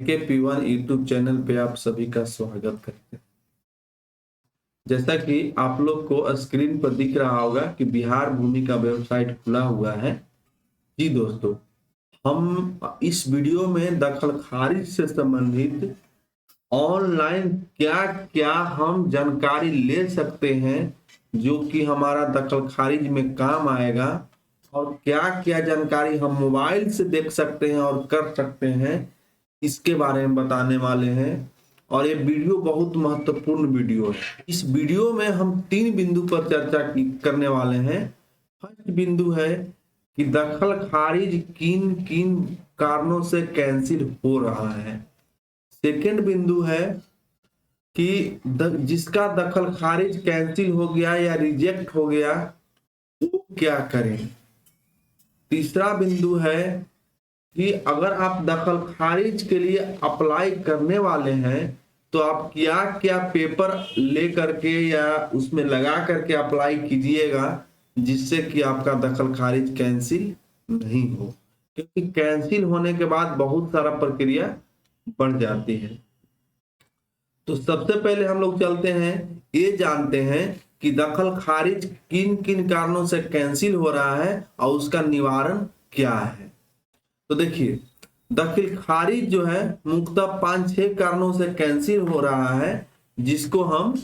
के P1 YouTube channel पे आप सभी का स्वागत करते हैं। जैसा कि आप लोग को स्क्रीन पर दिख रहा होगा कि बिहार भूमि का वेबसाइट खुला हुआ है। जी दोस्तों, हम इस वीडियो में दखल खारिज से संबंधित ऑनलाइन क्या-क्या हम जानकारी ले सकते हैं जो कि हमारा दखल खारिज में काम आएगा और क्या-क्या जानकारी हम मोबाइल से देख सकते हैं और कर सकते हैं, इसके बारे में बताने वाले हैं। और ये वीडियो बहुत महत्वपूर्ण वीडियो है। इस वीडियो में हम 3 बिंदु पर चर्चा करने वाले हैं। फर्स्ट बिंदु है कि दखल खारिज किन-किन कारणों से कैंसिल हो रहा है। सेकंड बिंदु है कि जिसका दखल खारिज कैंसिल हो गया या रिजेक्ट हो गया वो क्या करें। तीसरा बिंदु है कि अगर आप दखल खारिज के लिए अप्लाई करने वाले हैं तो आप क्या-क्या पेपर ले करके या उसमें लगा करके अप्लाई कीजिएगा जिससे कि आपका दखल खारिज कैंसिल नहीं हो, क्योंकि कैंसिल होने के बाद बहुत सारा प्रक्रिया बढ़ जाती है। तो सबसे पहले हम लोग चलते हैं, ये जानते हैं कि दखल खारिज किन-किन कारणों से कैंसिल हो रहा है और उसका निवारण क्या है। तो देखिए, दखल खारिज जो है मुख्यतः 5-6 कारणों से कैंसिल हो रहा है, जिसको हम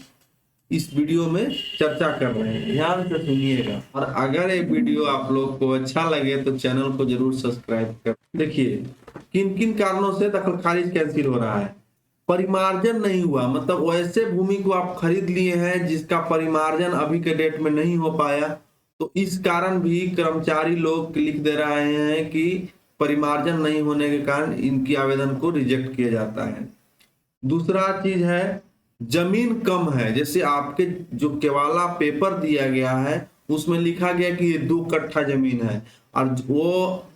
इस वीडियो में चर्चा कर रहे हैं। ध्यान से सुनिएगा और अगर ये वीडियो आप लोग को अच्छा लगे तो चैनल को जरूर सब्सक्राइब कर। देखिए, किन-किन कारणों से दखल खारिज कैंसिल हो रहा है। परिमार्जन नहीं हुआ, मतलब वैसे भूमि को आप खरीद लिए हैं जिसका परिमार्जन अभी के डेट में नहीं हो पाया, तो इस कारण भी कर्मचारी लोग लिख दे रहे हैं कि परिमार्जन नहीं होने के कारण इनकी आवेदन को रिजेक्ट किया जाता है। दूसरा चीज है जमीन कम है, जैसे आपके जो केवाला पेपर दिया गया है उसमें लिखा गया कि ये 2 कट्ठा जमीन है और वो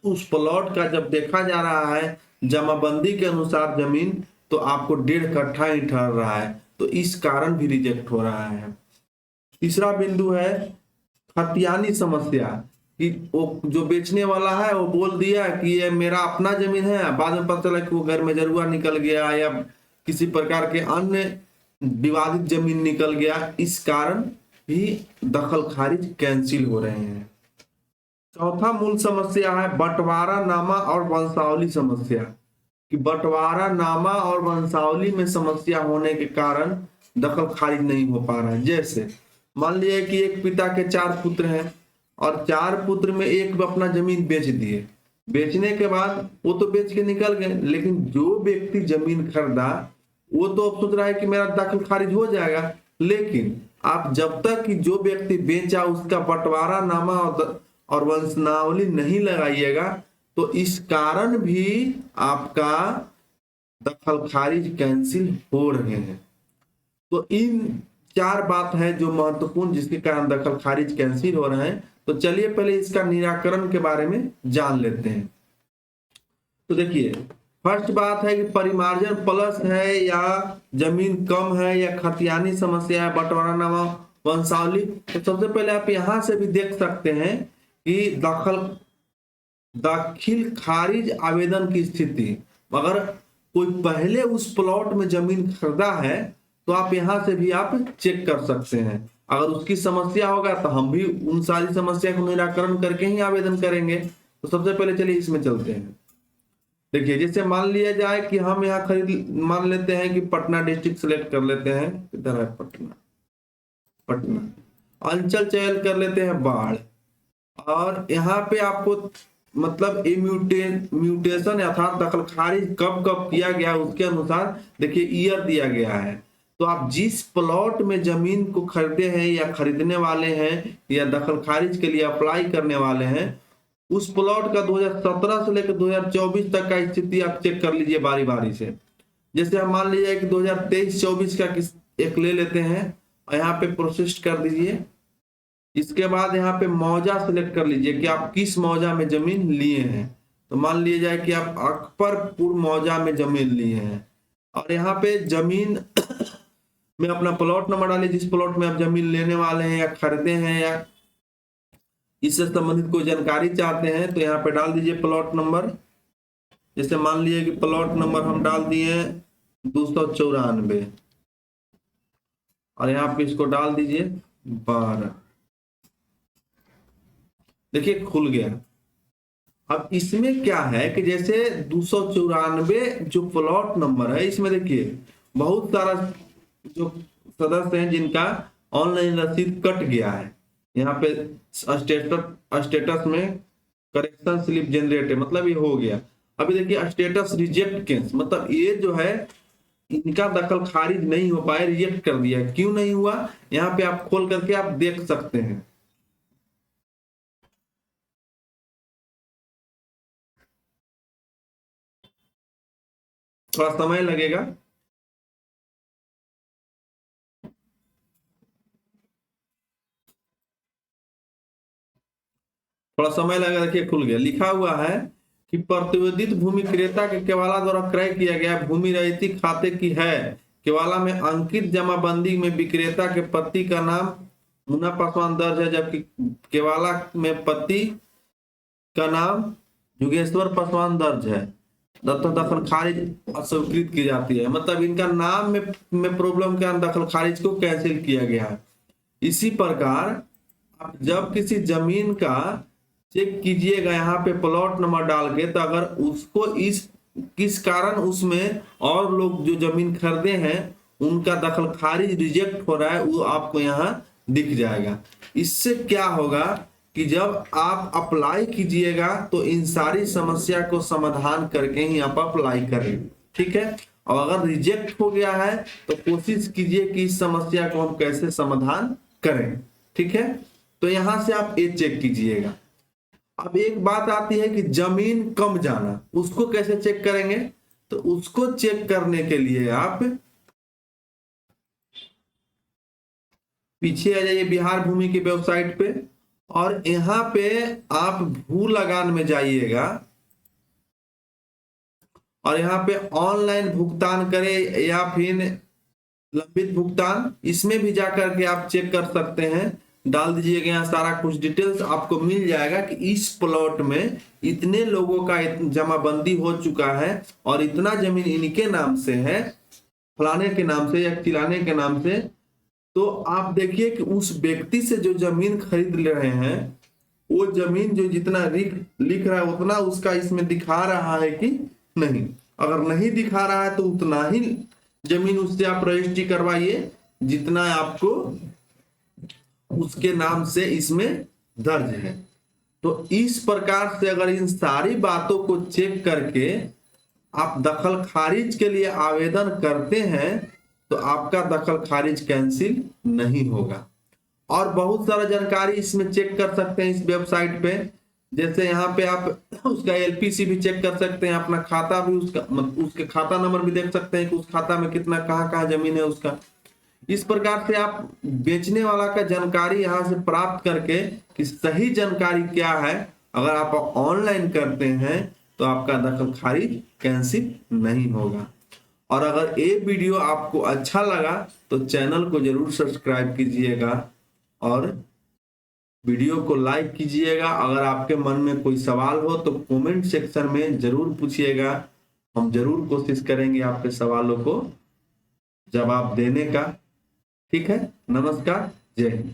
उस प्लॉट का जब देखा जा रहा है जमाबंदी के अनुसार जमीन तो आपको 1.5 कट्ठा ही ठहर रहा है, तो इस कारण भी रिजेक्ट हो रहा है। तीसरा बिंदु है खतियानी समस्या कि वो जो बेचने वाला है वो बोल दिया कि ये मेरा अपना जमीन है, बाद में पता चला कि वो घर में जरुआ निकल गया या किसी प्रकार के अन्य विवादित जमीन निकल गया, इस कारण भी दखल खारिज कैंसिल हो रहे हैं। चौथा मूल समस्या है बंटवारा नामा और वंशावली समस्या कि बंटवारा नामा और वंशावली में समस्या होने के कारण दखल खारिज नहीं हो पा रहा है। जैसे मान लिया कि एक पिता के 4 पुत्र हैं और 4 पुत्र में एक अपना जमीन बेच दिए, बेचने के बाद वो तो बेच के निकल गए, लेकिन जो व्यक्ति जमीन खरीदा वो तो अब सोच रहा है कि मेरा दखल खारिज हो जाएगा, लेकिन आप जब तक कि जो व्यक्ति बेचा उसका बंटवारा नामा और वंशावली नहीं लगाइएगा तो इस कारण भी आपका दखल खारिज कैंसिल हो रहे हैं। तो इन 4 बात है जो महत्वपूर्ण जिसके कारण दखल खारिज कैंसिल हो रहे हैं। तो चलिए पहले इसका निराकरण के बारे में जान लेते हैं। तो देखिए, फर्स्ट बात है कि परिमार्जन प्लस है या जमीन कम है या खतियानी समस्या है, बंटवारा नामा वंशावली। तो सबसे पहले आप यहां से भी देख सकते हैं कि दाखिल खारिज आवेदन की स्थिति, अगर कोई पहले उस प्लॉट में जमीन खरीदा है तो आप यहां से भी आप चेक कर सकते हैं। अगर उसकी समस्या होगा तो हम भी उन सारी समस्या को निराकरण करके ही आवेदन करेंगे। तो सबसे पहले चलिए इसमें चलते हैं। देखिए, जैसे मान लिया जाए कि हम यहाँ मान लेते हैं कि पटना डिस्ट्रिक्ट सेलेक्ट कर लेते हैं, इधर है पटना अंचल चयन कर लेते हैं बाढ़, और यहाँ पे आपको मतलब म्यूटेशन अर्थात दखल खारिज कब कब किया गया उसके अनुसार देखिए ईयर दिया गया है। तो आप जिस प्लॉट में जमीन को खरीदे हैं या खरीदने वाले हैं या दखल खारिज के लिए अप्लाई करने वाले हैं, उस प्लॉट का 2017 से लेकर 2024 तक का स्थिति आप चेक कर लीजिए बारी बारी से। जैसे हम मान लीजिए कि 2023-24 का एक ले लेते हैं और यहाँ पे प्रोसेस कर दीजिए। इसके बाद यहाँ पे मौजा सिलेक्ट कर लीजिए कि आप किस मौजा में जमीन लिए हैं। तो मान लिया जाए कि आप अकबरपुर मौजा में जमीन लिए हैं और यहाँ पे जमीन में अपना प्लॉट नंबर डालिए, जिस प्लॉट में आप जमीन लेने वाले हैं या खरीदे हैं या इससे संबंधित कोई जानकारी चाहते हैं तो यहाँ पे डाल दीजिए प्लॉट नंबर। जैसे मान लीजिए कि प्लॉट नंबर हम डाल दिए 294 और यहाँ पे इसको डाल दीजिए 12। देखिए खुल गया। अब इसमें क्या है कि जैसे 294 जो प्लॉट नंबर है, इसमें देखिए बहुत सारा जो सदस्य हैं जिनका ऑनलाइन रसीद कट गया है। यहाँ पे स्टेटस में करेक्शन स्लिप जनरेट है, मतलब ये हो गया। अभी देखिए स्टेटस रिजेक्ट केस, मतलब ये जो है इनका दखल खारिज नहीं हो पाया, रिजेक्ट कर दिया। क्यों नहीं हुआ, यहाँ पे आप खोल करके आप देख सकते हैं। थोड़ा समय लगेगा। थोड़ा समय लगेगा। देखिए खुल गया। लिखा हुआ है कि प्रतिवेदित भूमि क्रेता के केवाला द्वारा क्रय किया गया भूमि रहित खाते की है। केवाला में अंकित जमाबंदी में विक्रेता के पति का नाम मुन्ना पासवान दर्ज है, जबकि केवाला में पति का नाम युगेश्वर पासवान दर्ज है। दखल खारिज अस्वीकृत की जाती है, मतलब इनका नाम में प्रॉब्लम के कारण दखल खारिज को कैंसिल किया गया है। इसी प्रकार आप जब किसी जमीन का चेक कीजिएगा यहाँ पे प्लॉट नंबर डाल के, तो अगर उसको किस कारण उसमें और लोग जो जमीन खरीदे हैं उनका दखल खारिज रिजेक्ट हो रहा है, वो आपको यहाँ दिख जाएगा। इससे क्या होगा कि जब आप अप्लाई कीजिएगा तो इन सारी समस्या को समाधान करके ही आप अप्लाई करें, ठीक है। और अगर रिजेक्ट हो गया है तो कोशिश कीजिए कि इस समस्या को हम कैसे समाधान करें, ठीक है। तो यहां से आप ये चेक कीजिएगा। अब एक बात आती है कि जमीन कम जाना, उसको कैसे चेक करेंगे। तो उसको चेक करने के लिए आप पीछे आ जाइए बिहार भूमि की वेबसाइट पे, और यहां पे आप भू लगान में जाइएगा और यहाँ पे ऑनलाइन भुगतान करें या फिर लंबित भुगतान, इसमें भी जाकर के आप चेक कर सकते हैं। डाल दीजिएगा यहाँ सारा कुछ डिटेल्स, आपको मिल जाएगा कि इस प्लॉट में इतने लोगों का जमाबंदी हो चुका है और इतना जमीन इनके नाम से है, फलाने के नाम से या चिलाने के नाम से। तो आप देखिए कि उस व्यक्ति से जो जमीन खरीद ले रहे हैं, वो जमीन जो जितना लिख रहा है उतना उसका इसमें दिखा रहा है कि नहीं। अगर नहीं दिखा रहा है तो उतना ही जमीन उससे आप रजिस्ट्री करवाइए जितना आपको उसके नाम से इसमें दर्ज है। तो इस प्रकार से अगर इन सारी बातों को चेक करके आप दखल खारिज के लिए आवेदन करते हैं तो आपका दखल खारिज कैंसिल नहीं होगा। और बहुत सारा जानकारी इसमें चेक कर सकते हैं इस वेबसाइट पे। जैसे यहाँ पे आप उसका एलपीसी भी चेक कर सकते हैं, अपना खाता भी उसके खाता नंबर भी देख सकते हैं कि उस खाता में कितना कहाँ जमीन है उसका। इस प्रकार से आप बेचने वाला का जानकारी यहाँ से प्राप्त करके कि सही जानकारी क्या है, अगर आप ऑनलाइन करते हैं तो आपका दखल खारिज कैंसिल नहीं होगा। और अगर ये वीडियो आपको अच्छा लगा तो चैनल को जरूर सब्सक्राइब कीजिएगा और वीडियो को लाइक कीजिएगा। अगर आपके मन में कोई सवाल हो तो कमेंट सेक्शन में जरूर पूछिएगा, हम जरूर कोशिश करेंगे आपके सवालों को जवाब देने का। ठीक है, नमस्कार, जय हिंद।